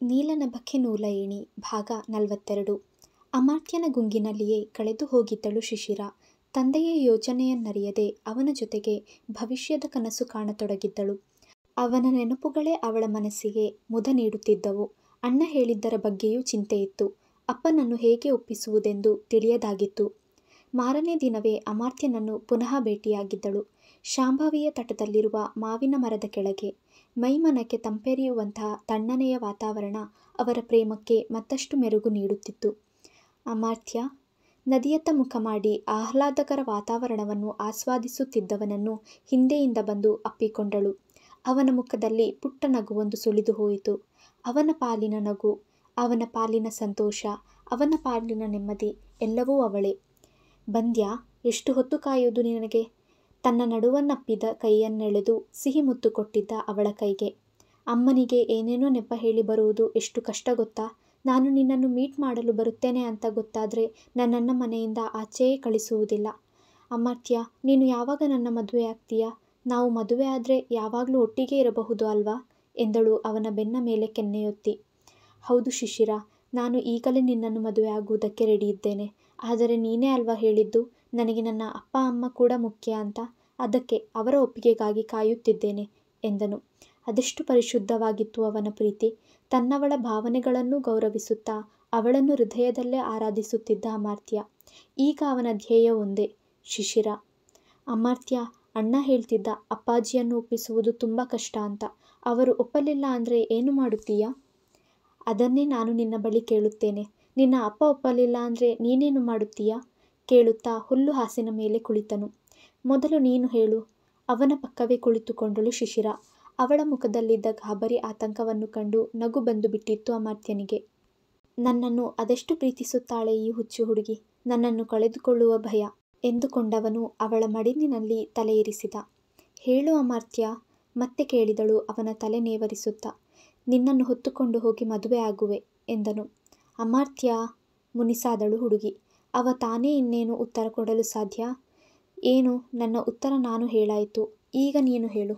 ನೀಲನಭಕ್ಕೆ ನೂಲ ಏಣಿ ಭಾಗ 42. ಅಮಾತ್ಯನ ಗುಂಗಿನಲ್ಲಿಯೇ ಕಳೆದು ಹೋಗಿದ್ದಳು ಶಿಶಿರ. ತಂದೆಯ ಯೋಚನೆಯನ್ನರಿಯದೆ ಅವನ ಜೊತೆಗೆ ಭವಿಷ್ಯದ ಕನಸು ಕಾಣತೊಡಗಿದ್ದಳು. ಅವನ ನೆನಪುಗಳೇ ಅವಳ ಮನಸ್ಸಿಗೆ ಮುದ ನೀಡುತ್ತಿದ್ದವು. ಅಣ್ಣ ಹೇಳಿದ್ದರ ಬಗ್ಗೆಯೂ ಚಿಂತೆಯಿತ್ತು. ಅಪ್ಪನನ್ನು ಹೇಗೆ ಒಪ್ಪಿಸುವುದೆಂದು ತಿಳಿಯದಾಗಿತ್ತು. ಮಾರನೇ ದಿನವೇ ಅಮಾತ್ಯನನ್ನು ಪುನಃ ಭೇಟಿಯಾಗಿದ್ದಳು. ಶಾಂಭವಿಯ ತಟದಲ್ಲಿರುವ ಮಾವಿನ ಮರದ ಕೆಳಗೆ. ಮೈಮನಕ್ಕೆ ತಂಪೆರೆಯುವಂತಹ ತಣ್ಣನೆಯ ವಾತಾವರಣ ಅವರ ಪ್ರೇಮಕ್ಕೆ ಮತ್ತಷ್ಟು ಮೆರುಗು ನೀಡುತ್ತಿತ್ತು. ಅಮಾತ್ಯ ನದಿಯತ್ತ ಮುಖ ಮಾಡಿ ಆಹ್ಲಾದಕರ ವಾತಾವರಣವನ್ನು ಆಸ್ವಾದಿಸುತ್ತಿದ್ದವನನ್ನು ಹಿಂದೆಯಿಂದ ಬಂದು ಅಪ್ಪಿಕೊಂಡಳು. ಅವನ ಮುಖದಲ್ಲಿ ಪುಟ್ಟ ನಗುವೊಂದು ಸುಳಿದು ಹೋಯಿತು. ಅವನ ಪಾಲಿನ ನಗು, ಅವನ ಪಾಲಿನ ಸಂತೋಷ, ಅವನ ಪಾಲಿನ ನೆಮ್ಮದಿ ಎಲ್ಲವೂ ಅವಳೇ. ಬಂದ್ಯಾ? ಎಷ್ಟು ಹೊತ್ತು ಕಾಯುವುದು ನಿನಗೆ? ತನ್ನ ನಡುವನ್ನಪ್ಪಿದ ಕೈಯನ್ನೆಳೆದು ಸಿಹಿ ಮುತ್ತು ಕೊಟ್ಟಿದ್ದ ಅವಳ ಕೈಗೆ. ಅಮ್ಮನಿಗೆ ಏನೇನೋ ನೆಪ ಹೇಳಿ ಬರುವುದು ಎಷ್ಟು ಕಷ್ಟ ಗೊತ್ತಾ? ನಾನು ನಿನ್ನನ್ನು ಮೀಟ್ ಮಾಡಲು ಬರುತ್ತೇನೆ ಅಂತ ಗೊತ್ತಾದರೆ ನನ್ನನ್ನು ಮನೆಯಿಂದ ಆಚೆಯೇ ಕಳಿಸುವುದಿಲ್ಲ. ಅಮಾತ್ಯ, ನೀನು ಯಾವಾಗ ನನ್ನ ಮದುವೆ ಆಗ್ತೀಯಾ? ನಾವು ಮದುವೆ ಆದರೆ ಯಾವಾಗಲೂ ಒಟ್ಟಿಗೆ ಇರಬಹುದು ಅಲ್ವಾ? ಎಂದಳು ಅವನ ಬೆನ್ನ ಮೇಲೆ ಕೆನ್ನೆಯೊತ್ತಿ. ಹೌದು ಶಿಶಿರ, ನಾನು ಈಗಲೇ ನಿನ್ನನ್ನು ಮದುವೆ ಆಗುವುದಕ್ಕೆ ರೆಡಿ ಇದ್ದೇನೆ. ಆದರೆ ನೀನೇ ಅಲ್ವಾ ಹೇಳಿದ್ದು ನನಗೆ ನನ್ನ ಅಪ್ಪ ಅಮ್ಮ ಕೂಡ ಮುಖ್ಯ ಅಂತ. ಅದಕ್ಕೆ ಅವರ ಒಪ್ಪಿಗೆಗಾಗಿ ಕಾಯುತ್ತಿದ್ದೇನೆ ಎಂದನು. ಅದೆಷ್ಟು ಪರಿಶುದ್ಧವಾಗಿತ್ತು ಅವನ ಪ್ರೀತಿ. ತನ್ನವಳ ಭಾವನೆಗಳನ್ನು ಗೌರವಿಸುತ್ತಾ ಅವಳನ್ನು ಹೃದಯದಲ್ಲೇ ಆರಾಧಿಸುತ್ತಿದ್ದ ಅಮಾತ್ಯ. ಈಗ ಅವನ ಧ್ಯೇಯ ಒಂದೇ, ಶಿಶಿರ. ಅಮಾತ್ಯ, ಅಣ್ಣ ಹೇಳ್ತಿದ್ದ ಅಪ್ಪಾಜಿಯನ್ನು ಒಪ್ಪಿಸುವುದು ತುಂಬ ಕಷ್ಟ ಅಂತ. ಅವರು ಒಪ್ಪಲಿಲ್ಲ ಅಂದರೆ ಏನು ಮಾಡುತ್ತೀಯಾ? ಅದನ್ನೇ ನಾನು ನಿನ್ನ ಬಳಿ ಕೇಳುತ್ತೇನೆ. ನಿನ್ನ ಅಪ್ಪ ಒಪ್ಪಲಿಲ್ಲ ಅಂದರೆ ನೀನೇನು ಮಾಡುತ್ತೀಯಾ? ಕೇಳುತ್ತಾ ಹುಲ್ಲು ಹಾಸಿನ ಮೇಲೆ ಕುಳಿತನು. ಮೊದಲು ನೀನು ಹೇಳು. ಅವನ ಪಕ್ಕವೇ ಕುಳಿತುಕೊಂಡಳು ಶಿಶಿರ. ಅವಳ ಮುಖದಲ್ಲಿದ್ದ ಗಾಬರಿ ಆತಂಕವನ್ನು ಕಂಡು ನಗು ಬಂದು ಬಿಟ್ಟಿತ್ತು ಅಮಾತ್ಯನಿಗೆ. ನನ್ನನ್ನು ಅದೆಷ್ಟು ಪ್ರೀತಿಸುತ್ತಾಳೆ ಈ ಹುಚ್ಚು ಹುಡುಗಿ, ನನ್ನನ್ನು ಕಳೆದುಕೊಳ್ಳುವ ಭಯ ಎಂದುಕೊಂಡವನು ಅವಳ ಮಡಿಲಿನಲ್ಲಿ ತಲೆ ಇರಿಸಿದ. ಹೇಳು ಅಮಾತ್ಯ, ಮತ್ತೆ ಕೇಳಿದಳು ಅವನ ತಲೆ ನೇವರಿಸುತ್ತಾ. ನಿನ್ನನ್ನು ಹೊತ್ತುಕೊಂಡು ಹೋಗಿ ಮದುವೆ ಆಗುವೆ ಎಂದನು. ಅಮಾತ್ಯ, ಮುನಿಸಾದಳು ಹುಡುಗಿ. ಅವ ತಾನೇ ಇನ್ನೇನು ಉತ್ತರ ಕೊಡಲು ಸಾಧ್ಯ? ಏನು, ನನ್ನ ಉತ್ತರ ನಾನು ಹೇಳಾಯಿತು, ಈಗ ನೀನು ಹೇಳು.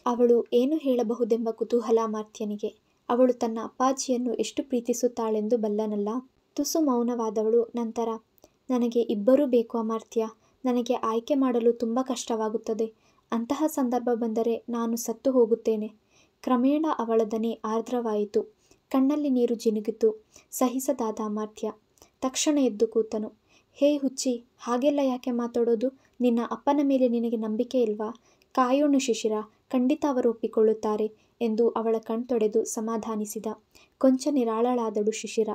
ಅವಳು ಏನು ಹೇಳಬಹುದೆಂಬ ಕುತೂಹಲ ಅಮಾತ್ಯನಿಗೆ. ಅವಳು ತನ್ನ ಅಪ್ಪಾಜಿಯನ್ನು ಎಷ್ಟು ಪ್ರೀತಿಸುತ್ತಾಳೆಂದು ಬಲ್ಲನಲ್ಲ. ತುಸು ಮೌನವಾದವಳು ನಂತರ, ನನಗೆ ಇಬ್ಬರೂ ಬೇಕು ಅಮಾತ್ಯ. ನನಗೆ ಆಯ್ಕೆ ಮಾಡಲು ತುಂಬ ಕಷ್ಟವಾಗುತ್ತದೆ. ಅಂತಹ ಸಂದರ್ಭ ಬಂದರೆ ನಾನು ಸತ್ತು ಹೋಗುತ್ತೇನೆ. ಕ್ರಮೇಣ ಅವಳ ದನಿ ಆರ್ದ್ರವಾಯಿತು. ಕಣ್ಣಲ್ಲಿ ನೀರು ಜಿನುಗಿತು. ಸಹಿಸದಾದ ಅಮಾತ್ಯ ತಕ್ಷಣ ಎದ್ದು ಕೂತನು. ಹೇ ಹುಚ್ಚಿ, ಹಾಗೆಲ್ಲ ಯಾಕೆ ಮಾತಾಡೋದು? ನಿನ್ನ ಅಪ್ಪನ ಮೇಲೆ ನಿನಗೆ ನಂಬಿಕೆ ಇಲ್ವಾ? ಕಾಯೋಣ ಶಿಶಿರ, ಖಂಡಿತ ಅವರು ಒಪ್ಪಿಕೊಳ್ಳುತ್ತಾರೆ ಎಂದು ಅವಳ ಕಣ್ತೊಡೆದು ಸಮಾಧಾನಿಸಿದ. ಕೊಂಚ ನಿರಾಳಳಾದಳು ಶಿಶಿರ.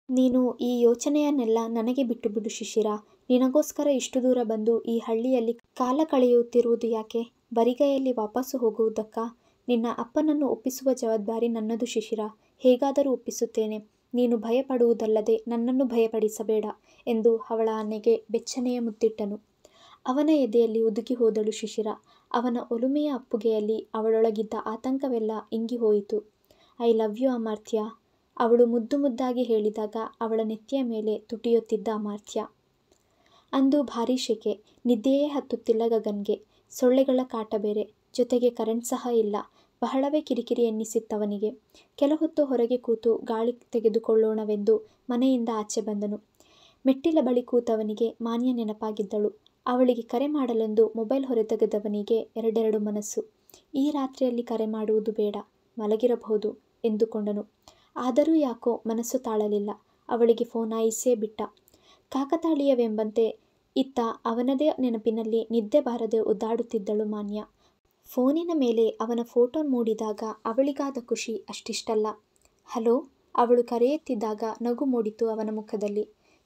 ನೀನು ಈ ಯೋಚನೆಯನ್ನೆಲ್ಲ ನನಗೆ ಬಿಟ್ಟು ಬಿಡು ಶಿಶಿರ. ನಿನಗೋಸ್ಕರ ಇಷ್ಟು ದೂರ ಬಂದು ಈ ಹಳ್ಳಿಯಲ್ಲಿ ಕಾಲ ಕಳೆಯುತ್ತಿರುವುದು ಯಾಕೆ? ಬರಿಗೈಯಲ್ಲಿ ವಾಪಸ್ಸು ಹೋಗುವುದಕ್ಕಾ? ನಿನ್ನ ಅಪ್ಪನನ್ನು ಒಪ್ಪಿಸುವ ಜವಾಬ್ದಾರಿ ನನ್ನದು ಶಿಶಿರ. ಹೇಗಾದರೂ ಒಪ್ಪಿಸುತ್ತೇನೆ. ನೀನು ಭಯಪಡುವುದಲ್ಲದೆ ನನ್ನನ್ನು ಭಯಪಡಿಸಬೇಡ ಎಂದು ಅವಳ ಆನೆಗೆ ಬೆಚ್ಚನೆಯ ಮುತ್ತಿಟ್ಟನು. ಅವನ ಎದೆಯಲ್ಲಿ ಹುದುಗಿ ಹೋದಳು ಶಿಶಿರ. ಅವನ ಒಲುಮೆಯ ಅಪ್ಪುಗೆಯಲ್ಲಿ ಅವಳೊಳಗಿದ್ದ ಆತಂಕವೆಲ್ಲ ಇಂಗಿ ಹೋಯಿತು. ಐ ಲವ್ ಯು ಅಮಾತ್ಯ, ಅವಳು ಮುದ್ದು ಮುದ್ದಾಗಿ ಹೇಳಿದಾಗ ಅವಳ ನೆತ್ತಿಯ ಮೇಲೆ ತುಟಿಯೊತ್ತಿದ್ದ ಅಮಾತ್ಯ. ಅಂದು ಭಾರೀ ಶೆಕೆ. ನಿದ್ದೆಯೇ ಹತ್ತುತ್ತಿಲ್ಲ ಗಗನ್ಗೆ. ಸೊಳ್ಳೆಗಳ ಕಾಟ ಬೇರೆ, ಜೊತೆಗೆ ಕರೆಂಟ್ ಸಹ ಇಲ್ಲ. ಬಹಳವೇ ಕಿರಿಕಿರಿ ಎನ್ನಿಸಿತ್ತವನಿಗೆ. ಕೆಲಹೊತ್ತು ಹೊರಗೆ ಕೂತು ಗಾಳಿ ತೆಗೆದುಕೊಳ್ಳೋಣವೆಂದು ಮನೆಯಿಂದ ಆಚೆ ಬಂದನು. ಮೆಟ್ಟಿಲ ಬಳಿ ಕೂತವನಿಗೆ ಮಾನ್ಯ ನೆನಪಾಗಿದ್ದಳು. ಅವಳಿಗೆ ಕರೆ ಮಾಡಲೆಂದು ಮೊಬೈಲ್ ಹೊರತೆಗೆದವನಿಗೆ ಎರಡೆರಡು ಮನಸ್ಸು. ಈ ರಾತ್ರಿಯಲ್ಲಿ ಕರೆ ಮಾಡುವುದು ಬೇಡ, ಮಲಗಿರಬಹುದು ಎಂದುಕೊಂಡನು. ಆದರೂ ಯಾಕೋ ಮನಸ್ಸು ತಾಳಲಿಲ್ಲ. ಅವಳಿಗೆ ಫೋನಾಯಿಸೇ ಬಿಟ್ಟ. ಕಾಕತಾಳೀಯವೆಂಬಂತೆ ಇತ್ತ ಅವನದೇ ನೆನಪಿನಲ್ಲಿ ನಿದ್ದೆ ಬಾರದೆ ಒದ್ದಾಡುತ್ತಿದ್ದಳು ಮಾನ್ಯ. ಫೋನಿನ ಮೇಲೆ ಅವನ ಫೋಟೋ ಮೂಡಿದಾಗ ಅವಳಿಗಾದ ಖುಷಿ ಅಷ್ಟಿಷ್ಟಲ್ಲ. ಹಲೋ, ಅವಳು ಕರೆ ಎತ್ತಿದಾಗ ನಗು ಮೂಡಿತು ಅವನ ಮುಖದಲ್ಲಿ.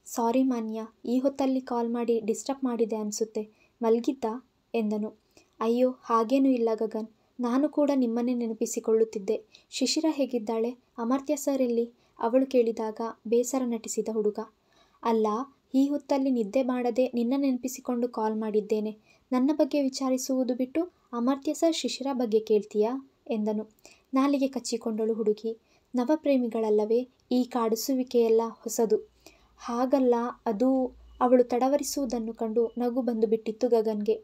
ಸಾರಿ ಮಾನ್ಯ, ಈ ಹೊತ್ತಲ್ಲಿ ಕಾಲ್ ಮಾಡಿ ಡಿಸ್ಟರ್ಬ್ ಮಾಡಿದೆ ಅನಿಸುತ್ತೆ. ಮಲಗಿದ್ದ ಎಂದನು. ಅಯ್ಯೋ, ಹಾಗೇನೂ ಇಲ್ಲ ಗಗನ್, ನಾನು ಕೂಡ ನಿಮ್ಮನ್ನೇ ನೆನಪಿಸಿಕೊಳ್ಳುತ್ತಿದ್ದೆ. ಶಿಶಿರ ಹೇಗಿದ್ದಾಳೆ? ಅಮಾತ್ಯ ಸರ್ ಎಲ್ಲಿ? ಅವಳು ಕೇಳಿದಾಗ ಬೇಸರ ನಟಿಸಿದ ಹುಡುಗ. ಅಲ್ಲ, ಈ ಹೊತ್ತಲ್ಲಿ ನಿದ್ದೆ ಮಾಡದೆ ನಿನ್ನ ನೆನಪಿಸಿಕೊಂಡು ಕಾಲ್ ಮಾಡಿದ್ದೇನೆ. ನನ್ನ ಬಗ್ಗೆ ವಿಚಾರಿಸುವುದು ಬಿಟ್ಟು ಅಮಾತ್ಯ ಸರ್ ಶಿಶಿರ ಬಗ್ಗೆ ಕೇಳ್ತೀಯಾ ಎಂದನು. ನಾಲಿಗೆ ಕಚ್ಚಿಕೊಂಡಳು ಹುಡುಗಿ. ನವಪ್ರೇಮಿಗಳಲ್ಲವೇ ಈ ಕಾಡಿಸುವಿಕೆಯೆಲ್ಲ ಹೊಸದು. ಹಾಗಲ್ಲ, ಅದು ಅವಳು ತಡವರಿಸುವುದನ್ನು ಕಂಡು ನಗು ಬಂದು ಬಿಟ್ಟಿತ್ತು ಗಗನ್ಗೆ.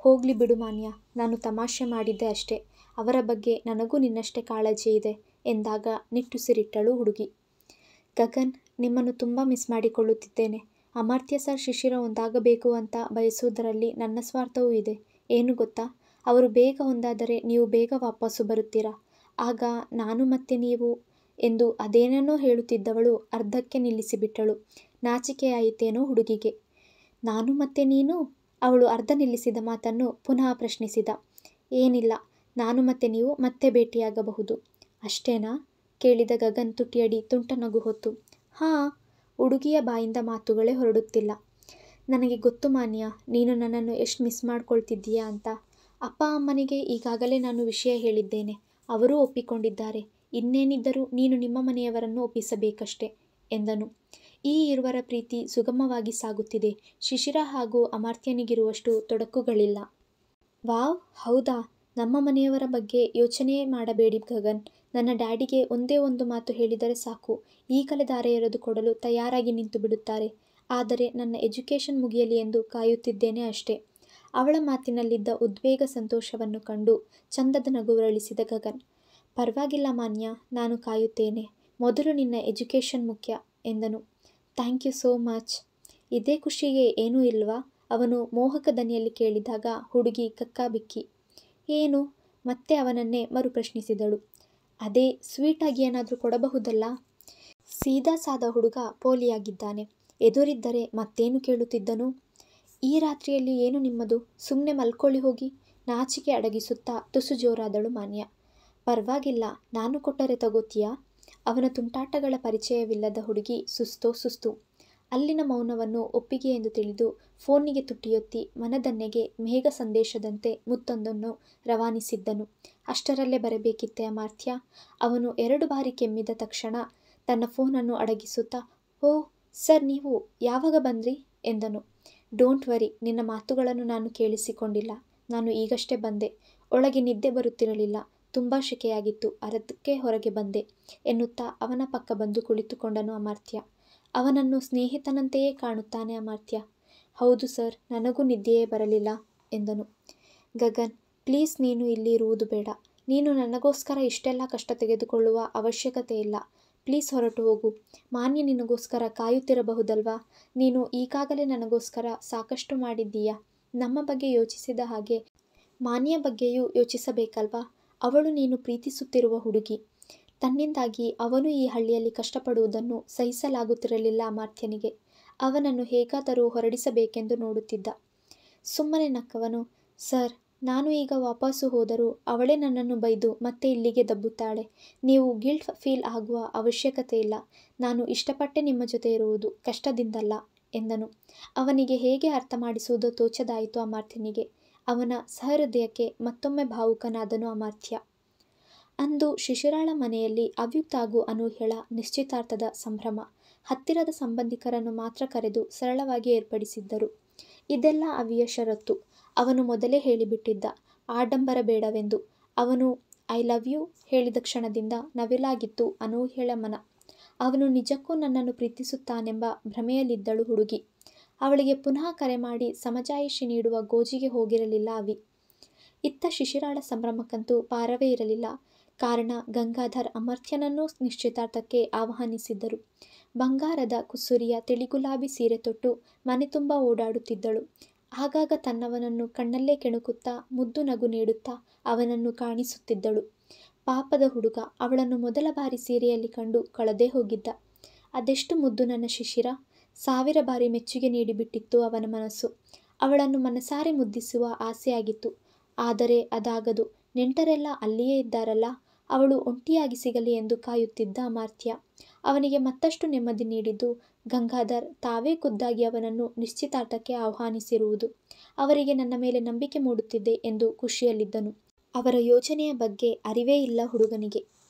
ಹೋಗ್ಲಿ ಬಿಡು ಮಾನ್ಯ, ನಾನು ತಮಾಷೆ ಮಾಡಿದ್ದೆ ಅಷ್ಟೇ. ಅವರ ಬಗ್ಗೆ ನನಗೂ ನಿನ್ನಷ್ಟೇ ಕಾಳಜಿ ಇದೆ. ಎಂದಾಗ ನಿಟ್ಟುಸಿರಿಟ್ಟಳು ಹುಡುಗಿ. ಗಗನ್, ನಿಮ್ಮನ್ನು ತುಂಬ ಮಿಸ್ ಮಾಡಿಕೊಳ್ಳುತ್ತಿದ್ದೇನೆ. ಅಮರ್ತ್ಯ ಸರ್ ಶಿಶಿರ ಒಂದಾಗಬೇಕು ಅಂತ ಬಯಸುವುದರಲ್ಲಿ ನನ್ನ ಸ್ವಾರ್ಥವೂ ಇದೆ. ಏನು ಗೊತ್ತಾ, ಅವರು ಬೇಗ ಒಂದಾದರೆ ನೀವು ಬೇಗ ವಾಪಸ್ಸು ಬರುತ್ತೀರಾ. ಆಗ ನಾನು ಮತ್ತೆ ನೀವು ಎಂದು ಅದೇನೇನೋ ಹೇಳುತ್ತಿದ್ದವಳು ಅರ್ಧಕ್ಕೆ ನಿಲ್ಲಿಸಿಬಿಟ್ಟಳು. ನಾಚಿಕೆಯಾಯಿತೇನೋ ಹುಡುಗಿಗೆ. ನಾನು ಮತ್ತೆ ನೀನು? ಅವಳು ಅರ್ಧ ನಿಲ್ಲಿಸಿದ ಮಾತನ್ನು ಪುನಃ ಪ್ರಶ್ನಿಸಿದ. ಏನಿಲ್ಲ, ನಾನು ಮತ್ತೆ ನೀವು ಮತ್ತೆ ಭೇಟಿಯಾಗಬಹುದು. ಅಷ್ಟೇನಾ? ಕೇಳಿದ ಗಗನ್ ತುಟಿಯಡಿ ತುಂಟ ನಗು ಹೊತ್ತು. ಹಾಂ. ಹುಡುಗಿಯ ಬಾಯಿಂದ ಮಾತುಗಳೇ ಹೊರಡುತ್ತಿಲ್ಲ. ನನಗೆ ಗೊತ್ತು ಮಾನ್ಯ, ನೀನು ನನ್ನನ್ನು ಎಷ್ಟು ಮಿಸ್ ಮಾಡ್ಕೊಳ್ತಿದ್ದೀಯಾ ಅಂತ. ಅಪ್ಪ ಅಮ್ಮನಿಗೆ ಈಗಾಗಲೇ ನಾನು ವಿಷಯ ಹೇಳಿದ್ದೇನೆ. ಅವರೂ ಒಪ್ಪಿಕೊಂಡಿದ್ದಾರೆ. ಇನ್ನೇನಿದ್ದರೂ ನೀನು ನಿಮ್ಮ ಮನೆಯವರನ್ನು ಒಪ್ಪಿಸಬೇಕಷ್ಟೆ ಎಂದನು. ಈ ಇರುವರ ಪ್ರೀತಿ ಸುಗಮವಾಗಿ ಸಾಗುತ್ತಿದೆ. ಶಿಶಿರ ಹಾಗೂ ಅಮರ್ತ್ಯನಿಗಿರುವಷ್ಟು ತೊಡಕುಗಳಿಲ್ಲ. ವಾವ್, ಹೌದಾ? ನಮ್ಮ ಮನೆಯವರ ಬಗ್ಗೆ ಯೋಚನೆಯೇ ಮಾಡಬೇಡಿ ಗಗನ್. ನನ್ನ ಡ್ಯಾಡಿಗೆ ಒಂದೇ ಒಂದು ಮಾತು ಹೇಳಿದರೆ ಸಾಕು, ಈಗಲೇ ದಾರೆ ಎರೆದು ಕೊಡಲು ತಯಾರಾಗಿ ನಿಂತು ಬಿಡುತ್ತಾರೆ. ಆದರೆ ನನ್ನ ಎಜುಕೇಷನ್ ಮುಗಿಯಲಿ ಎಂದು ಕಾಯುತ್ತಿದ್ದೇನೆ ಅಷ್ಟೇ. ಅವಳ ಮಾತಿನಲ್ಲಿದ್ದ ಉದ್ವೇಗ ಸಂತೋಷವನ್ನು ಕಂಡು ಚಂದದ ನಗುವರಳಿಸಿದ ಗಗನ್. ಪರವಾಗಿಲ್ಲ ಮಾನ್ಯ, ನಾನು ಕಾಯುತ್ತೇನೆ. ಮೊದಲು ನಿನ್ನ ಎಜುಕೇಷನ್ ಮುಖ್ಯ ಎಂದನು. Thank you so much. ಇದೇ ಖುಷಿಗೆ ಏನೂ ಇಲ್ವಾ? ಅವನು ಮೋಹಕ ದನಿಯಲ್ಲಿ ಕೇಳಿದಾಗ ಹುಡುಗಿ ಕಕ್ಕಾಬಿಕ್ಕಿ. ಏನು? ಮತ್ತೆ ಅವನನ್ನೇ ಮರುಪ್ರಶ್ನಿಸಿದಳು. ಅದೇ, ಸ್ವೀಟಾಗಿ ಏನಾದರೂ ಕೊಡಬಹುದಲ್ಲ? ಸೀದಾ ಸಾದ ಹುಡುಗ ಪೋಲಿಯಾಗಿದ್ದಾನೆ. ಎದುರಿದ್ದರೆ ಮತ್ತೇನು ಕೇಳುತ್ತಿದ್ದನು? ಈ ರಾತ್ರಿಯಲ್ಲಿ ಏನು ನಿಮ್ಮದು? ಸುಮ್ಮನೆ ಮಲ್ಕೊಳ್ಳಿ ಹೋಗಿ. ನಾಚಿಕೆ ಅಡಗಿಸುತ್ತಾ ತುಸು ಜೋರಾದಳು ಮಾನ್ಯ. ಪರವಾಗಿಲ್ಲ, ನಾನು ಕೊಟ್ಟರೆ ತಗೋತೀಯಾ? ಅವನ ತುಂಟಾಟಗಳ ಪರಿಚಯವಿಲ್ಲದ ಹುಡುಗಿ ಸುಸ್ತು. ಅಲ್ಲಿನ ಮೌನವನ್ನು ಒಪ್ಪಿಗೆ ಎಂದು ತಿಳಿದು ಫೋನಿಗೆ ತುಟಿಯೊತ್ತಿ ಮನದನ್ನೆಗೆ ಮೇಘ ಸಂದೇಶದಂತೆ ಮುತ್ತೊಂದನ್ನು ರವಾನಿಸಿದ್ದನು. ಅಷ್ಟರಲ್ಲೇ ಬರಬೇಕಿತ್ತೆ ಅಮರ್ತ್ಯ. ಅವನು 2 ಬಾರಿ ಕೆಮ್ಮಿದ ತಕ್ಷಣ ತನ್ನ ಫೋನನ್ನು ಅಡಗಿಸುತ್ತಾ, ಓ ಸರ್, ನೀವು ಯಾವಾಗ ಬಂದ್ರಿ ಎಂದನು. ಡೋಂಟ್ ವರಿ, ನಿನ್ನ ಮಾತುಗಳನ್ನು ನಾನು ಕೇಳಿಸಿಕೊಂಡಿಲ್ಲ. ನಾನು ಈಗಷ್ಟೇ ಬಂದೆ. ಒಳಗೆ ನಿದ್ದೆ ಬರುತ್ತಿರಲಿಲ್ಲ. ತುಂಬ ಶೆಕೆಯಾಗಿತ್ತು. ಅದಕ್ಕೆ ಹೊರಗೆ ಬಂದೆ ಎನ್ನುತ್ತಾ ಅವನ ಪಕ್ಕ ಬಂದು ಕುಳಿತುಕೊಂಡನು ಅಮರ್ತ್ಯ. ಅವನನ್ನು ಸ್ನೇಹಿತನಂತೆಯೇ ಕಾಣುತ್ತಾನೆ ಅಮರ್ತ್ಯ. ಹೌದು ಸರ್, ನನಗೂ ನಿದ್ದೆಯೇ ಬರಲಿಲ್ಲ ಎಂದನು. ಗಗನ್, ಪ್ಲೀಸ್, ನೀನು ಇಲ್ಲಿ ಇರುವುದು ಬೇಡ. ನೀನು ನನಗೋಸ್ಕರ ಇಷ್ಟೆಲ್ಲ ಕಷ್ಟ ತೆಗೆದುಕೊಳ್ಳುವ ಅವಶ್ಯಕತೆ ಇಲ್ಲ. ಪ್ಲೀಸ್ ಹೊರಟು ಹೋಗು. ಮಾನ್ಯ ನಿನಗೋಸ್ಕರ ಕಾಯುತ್ತಿರಬಹುದಲ್ವಾ? ನೀನು ಈಗಾಗಲೇ ನನಗೋಸ್ಕರ ಸಾಕಷ್ಟು ಮಾಡಿದ್ದೀಯಾ. ನಮ್ಮ ಬಗ್ಗೆ ಯೋಚಿಸಿದ ಹಾಗೆ ಮಾನ್ಯ ಬಗ್ಗೆಯೂ ಯೋಚಿಸಬೇಕಲ್ವಾ? ಅವಳು ನೀನು ಪ್ರೀತಿಸುತ್ತಿರುವ ಹುಡುಗಿ. ತನ್ನಿಂದಾಗಿ ಅವನು ಈ ಹಳ್ಳಿಯಲ್ಲಿ ಕಷ್ಟಪಡುವುದನ್ನು ಸಹಿಸಲಾಗುತ್ತಿರಲಿಲ್ಲ ಅಮರ್ತ್ಯನಿಗೆ. ಅವನನ್ನು ಹೇಗಾದರೂ ಹೊರಡಿಸಬೇಕೆಂದು ನೋಡುತ್ತಿದ್ದ. ಸುಮ್ಮನೆ ನಕ್ಕವನು. ಸರ್, ನಾನು ಈಗ ವಾಪಸ್ಸು ಹೋದರೂ ಅವಳೇ ನನ್ನನ್ನು ಬೈದು ಮತ್ತೆ ಇಲ್ಲಿಗೆ ದಬ್ಬುತ್ತಾಳೆ. ನೀವು ಗಿಲ್ಟ್ ಫೀಲ್ ಆಗುವ ಅವಶ್ಯಕತೆ ಇಲ್ಲ. ನಾನು ಇಷ್ಟಪಟ್ಟೆ ನಿಮ್ಮ ಜೊತೆ ಇರುವುದು, ಕಷ್ಟದಿಂದಲ್ಲ ಎಂದನು. ಅವನಿಗೆ ಹೇಗೆ ಅರ್ಥ ಮಾಡಿಸುವುದೋ ತೋಚದಾಯಿತು ಅಮರ್ತ್ಯನಿಗೆ. ಅವನ ಸಹೃದಯಕ್ಕೆ ಮತ್ತೊಮ್ಮೆ ಭಾವುಕನಾದನು ಅಮರ್ತ್ಯ. ಅಂದು ಶಿಶಿರಾಳ ಮನೆಯಲ್ಲಿ ಅವ್ಯಕ್ತ ಹಾಗೂ ಅನೂಹ್ಯಳ ನಿಶ್ಚಿತಾರ್ಥದ ಸಂಭ್ರಮ. ಹತ್ತಿರದ ಸಂಬಂಧಿಕರನ್ನು ಮಾತ್ರ ಕರೆದು ಸರಳವಾಗಿ ಏರ್ಪಡಿಸಿದ್ದರು. ಇದೆಲ್ಲ ಅವಿಯ ಷರತ್ತು. ಅವನು ಮೊದಲೇ ಹೇಳಿಬಿಟ್ಟಿದ್ದ, ಆಡಂಬರ ಬೇಡವೆಂದು. ಅವನು ಐ ಲವ್ ಯು ಹೇಳಿದ ಕ್ಷಣದಿಂದ ನವಿಲಾಗಿತ್ತು ಅನೂಹ್ಯಳ ಮನ. ಅವನು ನಿಜಕ್ಕೂ ನನ್ನನ್ನು ಪ್ರೀತಿಸುತ್ತಾನೆಂಬ ಭ್ರಮೆಯಲ್ಲಿದ್ದಳು ಹುಡುಗಿ. ಅವಳಿಗೆ ಪುನಃ ಕರೆ ಮಾಡಿ ಸಮಜಾಯಿಷಿ ನೀಡುವ ಗೋಜಿಗೆ ಹೋಗಿರಲಿಲ್ಲ ಅವಿ. ಇತ್ತ ಶಿಶಿರಾಳ ಸಂಭ್ರಮಕ್ಕಂತೂ ಪಾರವೇ ಇರಲಿಲ್ಲ. ಕಾರಣ, ಗಂಗಾಧರ್ ಅಮರ್ತ್ಯನನ್ನೂ ನಿಶ್ಚಿತಾರ್ಥಕ್ಕೆ ಆಹ್ವಾನಿಸಿದ್ದರು. ಬಂಗಾರದ ಕುಸುರಿಯ ತಿಳಿಗುಲಾಬಿ ಸೀರೆ ತೊಟ್ಟು ಮನೆ ತುಂಬ ಓಡಾಡುತ್ತಿದ್ದಳು. ಆಗಾಗ ತನ್ನವನನ್ನು ಕಣ್ಣಲ್ಲೇ ಕೆಣಕುತ್ತಾ ಮುದ್ದು ನಗು ನೀಡುತ್ತಾ ಅವನನ್ನು ಕಾಣಿಸುತ್ತಿದ್ದಳು. ಪಾಪದ ಹುಡುಗ ಅವಳನ್ನು ಮೊದಲ ಬಾರಿ ಸೀರೆಯಲ್ಲಿ ಕಂಡು ಕಳೆದೇ ಹೋಗಿದ್ದ. ಅದೆಷ್ಟು ಮುದ್ದು ನನ್ನ ಶಿಶಿರ! 1000 ಬಾರಿ ಮೆಚ್ಚುಗೆ ನೀಡಿಬಿಟ್ಟಿತ್ತು ಅವನ ಮನಸ್ಸು. ಅವಳನ್ನು ಮನಸಾರೆ ಮುದ್ದಿಸುವ ಆಸೆಯಾಗಿತ್ತು. ಆದರೆ ಅದಾಗದು. ನೆಂಟರೆಲ್ಲ ಅಲ್ಲಿಯೇ ಇದ್ದಾರಲ್ಲ, ಅವಳು ಒಂಟಿಯಾಗಿ ಸಿಗಲಿ ಎಂದು ಕಾಯುತ್ತಿದ್ದ ಅಮರ್ತ್ಯ. ಅವನಿಗೆ ಮತ್ತಷ್ಟು ನೆಮ್ಮದಿ ನೀಡಿದ್ದು ಗಂಗಾಧರ್ ತಾವೇ ಖುದ್ದಾಗಿ ಅವನನ್ನು ನಿಶ್ಚಿತಾರ್ಥಕ್ಕೆ ಆಹ್ವಾನಿಸಿರುವುದು. ಅವರಿಗೆ ನನ್ನ ಮೇಲೆ ನಂಬಿಕೆ ಮೂಡುತ್ತಿದೆ ಎಂದು ಖುಷಿಯಲ್ಲಿದ್ದನು. ಅವರ ಯೋಚನೆಯ ಬಗ್ಗೆ ಅರಿವೇ ಇಲ್ಲ ಹುಡುಗನಿಗೆ.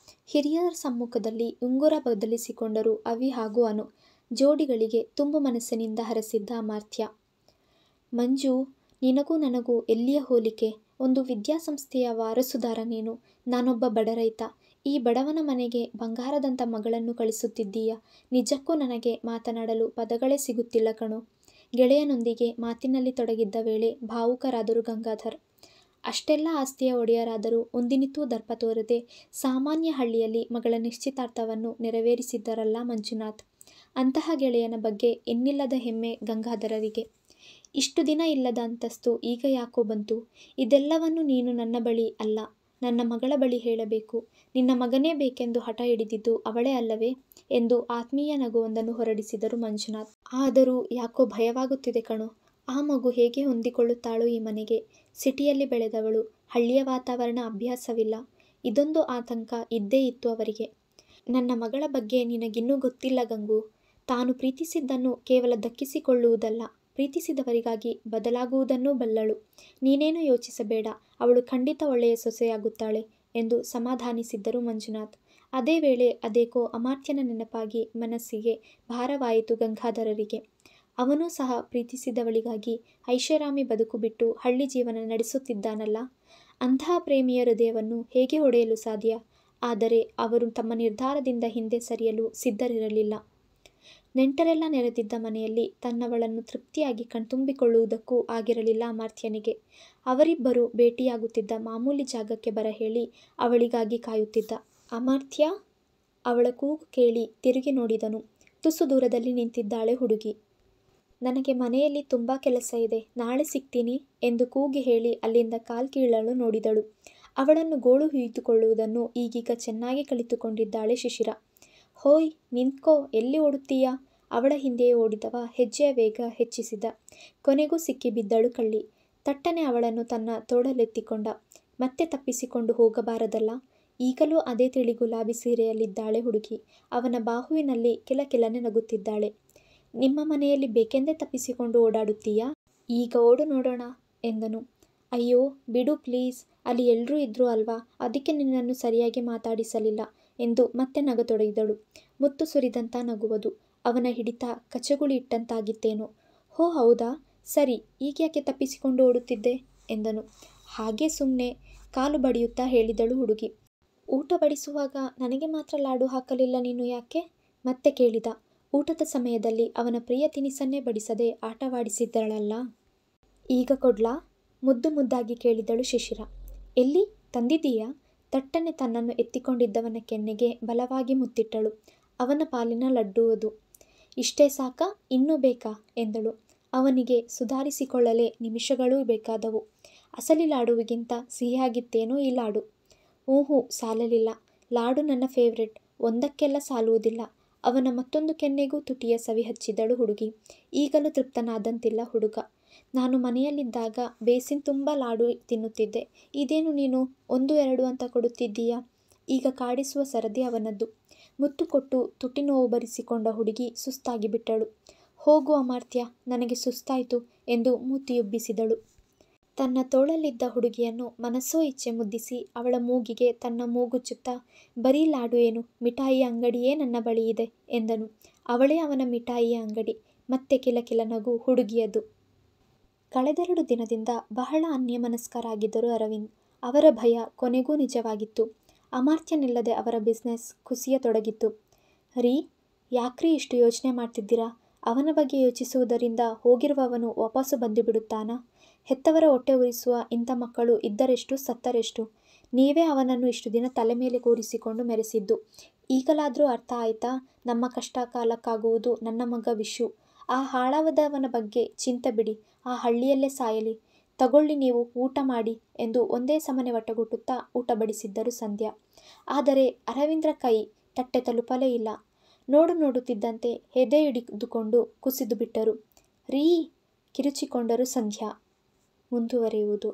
ಹಿರಿಯರ ಸಮ್ಮುಖದಲ್ಲಿ ಉಂಗುರ ಬದಲಿಸಿಕೊಂಡರು ಅವಿ ಹಾಗೂ ಅನು. ಜೋಡಿಗಳಿಗೆ ತುಂಬು ಮನಸ್ಸಿನಿಂದ ಹರಸಿದ್ದ ಅಮರ್ತ್ಯ. ಮಂಜು, ನಿನಗೂ ನನಗೂ ಎಲ್ಲಿಯ ಹೋಲಿಕೆ? ಒಂದು ವಿದ್ಯಾಸಂಸ್ಥೆಯ ವಾರಸುದಾರ ನೀನು, ನಾನೊಬ್ಬ ಬಡ ರೈತ. ಈ ಬಡವನ ಮನೆಗೆ ಬಂಗಾರದಂಥ ಮಗಳನ್ನು ಕಳಿಸುತ್ತಿದ್ದೀಯ. ನಿಜಕ್ಕೂ ನನಗೆ ಮಾತನಾಡಲು ಪದಗಳೇ ಸಿಗುತ್ತಿಲ್ಲ ಕಣೋ. ಗೆಳೆಯನೊಂದಿಗೆ ಮಾತಿನಲ್ಲಿ ತೊಡಗಿದ್ದ ವೇಳೆ ಭಾವುಕರಾದರು ಗಂಗಾಧರ್. ಅಷ್ಟೆಲ್ಲ ಆಸ್ತಿಯ ಒಡೆಯರಾದರೂ ಒಂದಿನಿತೂ ದರ್ಪ ತೋರದೆ ಸಾಮಾನ್ಯ ಹಳ್ಳಿಯಲ್ಲಿ ಮಗಳ ನಿಶ್ಚಿತಾರ್ಥವನ್ನು ನೆರವೇರಿಸಿದ್ದರಲ್ಲ ಮಂಜುನಾಥ್. ಅಂತಹ ಗೆಳೆಯನ ಬಗ್ಗೆ ಎನ್ನಿಲ್ಲದ ಹೆಮ್ಮೆ ಗಂಗಾಧರರಿಗೆ. ಇಷ್ಟು ದಿನ ಇಲ್ಲದ ಅಂತಸ್ತು ಈಗ ಯಾಕೋ ಬಂತು? ಇದೆಲ್ಲವನ್ನು ನೀನು ನನ್ನ ಬಳಿ ಅಲ್ಲ, ನನ್ನ ಮಗಳ ಬಳಿ ಹೇಳಬೇಕು. ನಿನ್ನ ಮಗನೇ ಬೇಕೆಂದು ಹಠ ಹಿಡಿದಿದ್ದು ಅವಳೇ ಅಲ್ಲವೇ ಎಂದು ಆತ್ಮೀಯ ನಗುವೊಂದನ್ನು ಹೊರಡಿಸಿದರು ಮಂಜುನಾಥ್. ಆದರೂ ಯಾಕೋ ಭಯವಾಗುತ್ತಿದೆ ಕಣೋ. ಆ ಮಗು ಹೇಗೆ ಹೊಂದಿಕೊಳ್ಳುತ್ತಾಳೋ ಈ ಮನೆಗೆ. ಸಿಟಿಯಲ್ಲಿ ಬೆಳೆದವಳು, ಹಳ್ಳಿಯ ವಾತಾವರಣ ಅಭ್ಯಾಸವಿಲ್ಲ. ಇದೊಂದು ಆತಂಕ ಇದ್ದೇ ಇತ್ತು ಅವರಿಗೆ. ನನ್ನ ಮಗಳ ಬಗ್ಗೆ ನಿನಗಿನ್ನೂ ಗೊತ್ತಿಲ್ಲ ಗಂಗು. ತಾನು ಪ್ರೀತಿಸಿದ್ದನ್ನು ಕೇವಲ ದಕ್ಕಿಸಿಕೊಳ್ಳುವುದಲ್ಲ, ಪ್ರೀತಿಸಿದವರಿಗಾಗಿ ಬದಲಾಗುವುದನ್ನೂ ಬಲ್ಲಳು. ನೀನೇನು ಯೋಚಿಸಬೇಡ, ಅವಳು ಖಂಡಿತ ಒಳ್ಳೆಯ ಸೊಸೆಯಾಗುತ್ತಾಳೆ ಎಂದು ಸಮಾಧಾನಿಸಿದ್ದರು ಮಂಜುನಾಥ್. ಅದೇ ವೇಳೆ ಅದೇಕೋ ಅಮಾತ್ಯನ ನೆನಪಾಗಿ ಮನಸ್ಸಿಗೆ ಭಾರವಾಯಿತು ಗಂಗಾಧರರಿಗೆ. ಅವನೂ ಸಹ ಪ್ರೀತಿಸಿದವಳಿಗಾಗಿ ಐಷಾರಾಮಿ ಬದುಕು ಬಿಟ್ಟು ಹಳ್ಳಿ ಜೀವನ ನಡೆಸುತ್ತಿದ್ದಾನಲ್ಲ. ಅಂತಹ ಪ್ರೇಮಿಯ ಹೃದಯವನ್ನು ಹೇಗೆ ಹೊಡೆಯಲು ಸಾಧ್ಯ? ಆದರೆ ಅವರು ತಮ್ಮ ನಿರ್ಧಾರದಿಂದ ಹಿಂದೆ ಸರಿಯಲು ಸಿದ್ಧರಿರಲಿಲ್ಲ. ನೆಂಟರೆಲ್ಲ ನೆರೆದಿದ್ದ ಮನೆಯಲ್ಲಿ ತನ್ನವಳನ್ನು ತೃಪ್ತಿಯಾಗಿ ಕಣ್ತುಂಬಿಕೊಳ್ಳುವುದಕ್ಕೂ ಆಗಿರಲಿಲ್ಲ ಅಮಾತ್ಯನಿಗೆ. ಅವರಿಬ್ಬರು ಭೇಟಿಯಾಗುತ್ತಿದ್ದ ಮಾಮೂಲಿ ಜಾಗಕ್ಕೆ ಬರಹೇಳಿ ಅವಳಿಗಾಗಿ ಕಾಯುತ್ತಿದ್ದ. ಅಮಾತ್ಯ! ಅವಳ ಕೂಗು ಕೇಳಿ ತಿರುಗಿ ನೋಡಿದನು. ತುಸು ದೂರದಲ್ಲಿ ನಿಂತಿದ್ದಾಳೆ ಹುಡುಗಿ. ನನಗೆ ಮನೆಯಲ್ಲಿ ತುಂಬ ಕೆಲಸ ಇದೆ, ನಾಳೆ ಸಿಗ್ತೀನಿ ಎಂದು ಕೂಗಿ ಹೇಳಿ ಅಲ್ಲಿಂದ ಕಾಲ್ಕೀಳಲು ನೋಡಿದಳು. ಅವಳನ್ನು ಗೋಳು ಹುಯ್ದುಕೊಳ್ಳುವುದನ್ನು ಈಗೀಗ ಚೆನ್ನಾಗಿ ಕಲಿತುಕೊಂಡಿದ್ದಾಳೆ ಶಿಶಿರ. ಹೋಯ್ ನಿಂತ್ಕೋ, ಎಲ್ಲಿ ಓಡುತ್ತೀಯಾ? ಅವಳ ಹಿಂದೆಯೇ ಓಡಿದವ ಹೆಜ್ಜೆಯ ವೇಗ ಹೆಚ್ಚಿಸಿದ. ಕೊನೆಗೂ ಸಿಕ್ಕಿಬಿದ್ದಳು ಕಳ್ಳಿ. ತಟ್ಟನೆ ಅವಳನ್ನು ತನ್ನ ತೋಳಲೆತ್ತಿಕೊಂಡ. ಮತ್ತೆ ತಪ್ಪಿಸಿಕೊಂಡು ಹೋಗಬಾರದಲ್ಲ. ಈಗಲೂ ಅದೇ ತಿಳಿ ಗುಲಾಬಿ ಸೀರೆಯಲ್ಲಿದ್ದಾಳೆ ಹುಡುಗಿ. ಅವನ ಬಾಹುವಿನಲ್ಲಿ ಕಿಲಕಿಲನೆ ನಗುತ್ತಿದ್ದಾಳೆ. ನಿಮ್ಮ ಮನೆಯಲ್ಲಿ ಬೇಕೆಂದೇ ತಪ್ಪಿಸಿಕೊಂಡು ಓಡಾಡುತ್ತೀಯಾ? ಈಗ ಓಡು ನೋಡೋಣ ಎಂದನು. ಅಯ್ಯೋ ಬಿಡು ಪ್ಲೀಸ್, ಅಲ್ಲಿ ಎಲ್ಲರೂ ಇದ್ರು ಅಲ್ವಾ, ಅದಕ್ಕೆ ನಿನ್ನನ್ನು ಸರಿಯಾಗಿ ಮಾತಾಡಿಸಲಿಲ್ಲ ಎಂದು ಮತ್ತೆ ನಗತೊಡಗಿದಳು. ಮುತ್ತು ಸುರಿದಂಥ ನಗುವುದು. ಅವನ ಹಿಡಿತ ಕಚಗುಳಿ ಇಟ್ಟಂತಾಗಿತ್ತೇನೋ. ಹೋ ಹೌದಾ, ಸರಿ, ಈಗ್ಯಾಕೆ ತಪ್ಪಿಸಿಕೊಂಡು ಓಡುತ್ತಿದ್ದೆ ಎಂದನು. ಹಾಗೆ ಸುಮ್ಮನೆ ಕಾಲು ಬಡಿಯುತ್ತಾ ಹೇಳಿದಳು ಹುಡುಗಿ. ಊಟ ಬಡಿಸುವಾಗ ನನಗೆ ಮಾತ್ರ ಲಾಡು ಹಾಕಲಿಲ್ಲ ನೀನು ಯಾಕೆ? ಮತ್ತೆ ಕೇಳಿದ. ಊಟದ ಸಮಯದಲ್ಲಿ ಅವನ ಪ್ರಿಯ ತಿನಿಸನ್ನೇ ಬಡಿಸದೆ ಆಟವಾಡಿಸಿದ್ದಳಲ್ಲ. ಈಗ ಕೊಡ್ಲಾ? ಮುದ್ದು ಮುದ್ದಾಗಿ ಕೇಳಿದಳು ಶಿಶಿರ. ಎಲ್ಲಿ ತಂದಿದ್ದೀಯಾ? ತಟ್ಟನೆ ತನ್ನನ್ನು ಎತ್ತಿಕೊಂಡಿದ್ದವನ ಕೆನ್ನೆಗೆ ಬಲವಾಗಿ ಮುತ್ತಿಟ್ಟಳು. ಅವನ ಪಾಲಿನ ಲಡ್ಡು ಅದು. ಇಷ್ಟೇ ಸಾಕಾ, ಇನ್ನೂ ಬೇಕಾ ಎಂದಳು. ಅವನಿಗೆ ಸುಧಾರಿಸಿಕೊಳ್ಳಲೇ ನಿಮಿಷಗಳೂ ಬೇಕಾದವು. ಅಸಲಿ ಲಾಡುವಿಗಿಂತ ಸಿಹಿಯಾಗಿತ್ತೇನೋ ಈ ಲಾಡು. ಊಹು ಸಾಲಲಿಲ್ಲ. ಲಾಡು ನನ್ನ ಫೇವ್ರೆಟ್, ಒಂದಕ್ಕೆಲ್ಲ ಸಾಲುವುದಿಲ್ಲ. ಅವನ ಮತ್ತೊಂದು ಕೆನ್ನೆಗೂ ತುಟಿಯ ಸವಿ ಹಚ್ಚಿದಳು ಹುಡುಗಿ. ಈಗಲೂ ತೃಪ್ತನಾದಂತಿಲ್ಲ ಹುಡುಗ. ನಾನು ಮನೆಯಲ್ಲಿದ್ದಾಗ ಬೇಸಿನ್ ತುಂಬ ಲಾಡು ತಿನ್ನುತ್ತಿದ್ದೆ. ಇದೇನು ನೀನು 1, 2 ಅಂತ ಕೊಡುತ್ತಿದ್ದೀಯಾ? ಈಗ ಕಾಡಿಸುವ ಸರದಿ ಅವನದ್ದು. ಮುತ್ತು ಕೊಟ್ಟು ತುಟಿ ನೋವು ಬರಿಸಿಕೊಂಡ ಹುಡುಗಿ ಸುಸ್ತಾಗಿ ಬಿಟ್ಟಳು. ಹೋಗು ಅಮಾತ್ಯ, ನನಗೆ ಸುಸ್ತಾಯಿತು ಎಂದು ಮೂತಿಯುಬ್ಬಿಸಿದಳು. ತನ್ನ ತೋಳಲ್ಲಿದ್ದ ಹುಡುಗಿಯನ್ನು ಮನಸ್ಸೋ ಇಚ್ಛೆ ಮುದ್ದಿಸಿ ಅವಳ ಮೂಗಿಗೆ ತನ್ನ ಮೂಗುಚ್ಚುತ್ತಾ, ಬರೀ ಲಾಡು ಏನು, ಮಿಠಾಯಿಯ ಅಂಗಡಿಯೇ ನನ್ನ ಬಳಿ ಇದೆ ಎಂದನು. ಅವಳೇ ಅವನ ಮಿಠಾಯಿಯ ಅಂಗಡಿ. ಮತ್ತೆ ಕಿಲಕಿಲ ನಗು ಹುಡುಗಿಯದು. ಕಳೆದೆರಡು ದಿನದಿಂದ ಬಹಳ ಅನ್ಯಮನಸ್ಕರಾಗಿದ್ದರು ಅರವಿಂದ್. ಅವರ ಭಯ ಕೊನೆಗೂ ನಿಜವಾಗಿತ್ತು. ಅಮಾತ್ಯನಿಲ್ಲದೆ ಅವರ ಬಿಸ್ನೆಸ್ ಕುಸಿಯತೊಡಗಿತ್ತು. ರೀ, ಯಾಕ್ರಿ ಇಷ್ಟು ಯೋಚನೆ ಮಾಡ್ತಿದ್ದೀರಾ? ಅವನ ಬಗ್ಗೆ ಯೋಚಿಸುವುದರಿಂದ ಹೋಗಿರುವವನು ವಾಪಸ್ಸು ಬಂದುಬಿಡುತ್ತಾನಾ? ಹೆತ್ತವರ ಹೊಟ್ಟೆ ಉರಿಸುವ ಇಂಥ ಮಕ್ಕಳು ಇದ್ದರೆಷ್ಟು ಸತ್ತರೆಷ್ಟು? ನೀವೇ ಅವನನ್ನು ಇಷ್ಟು ದಿನ ತಲೆ ಮೇಲೆ ಕೂರಿಸಿಕೊಂಡು ಮೆರೆಸಿದ್ದು. ಈಗಲಾದರೂ ಅರ್ಥ ಆಯ್ತಾ? ನಮ್ಮ ಕಷ್ಟ ಕಾಲಕ್ಕಾಗುವುದು ನನ್ನ ಮಗ ವಿಶು. ಆ ಹಾಳಾದವನ ಬಗ್ಗೆ ಚಿಂತೆ ಬಿಡಿ, ಆ ಹಳ್ಳಿಯಲ್ಲೇ ಸಾಯಲಿ. ತಗೊಳ್ಳಿ ನೀವು ಊಟ ಮಾಡಿ ಎಂದು ಒಂದೇ ಸಮನೆ ವಟಗುಟ್ಟುತ್ತಾ ಊಟ ಬಡಿಸಿದ್ದರು ಸಂಧ್ಯಾ. ಆದರೆ ಅರವಿಂದ್ರ ಕೈ ತಟ್ಟೆ ತಲುಪಲೇ ಇಲ್ಲ. ನೋಡುತ್ತಿದ್ದಂತೆ ಎದೆ ಹಿಡಿದುಕೊಂಡು ಕುಸಿದು ಬಿಟ್ಟರು. ರೀ ಕಿರುಚಿಕೊಂಡರು ಸಂಧ್ಯಾ. ಮುಂದುವರಿಯುವುದು.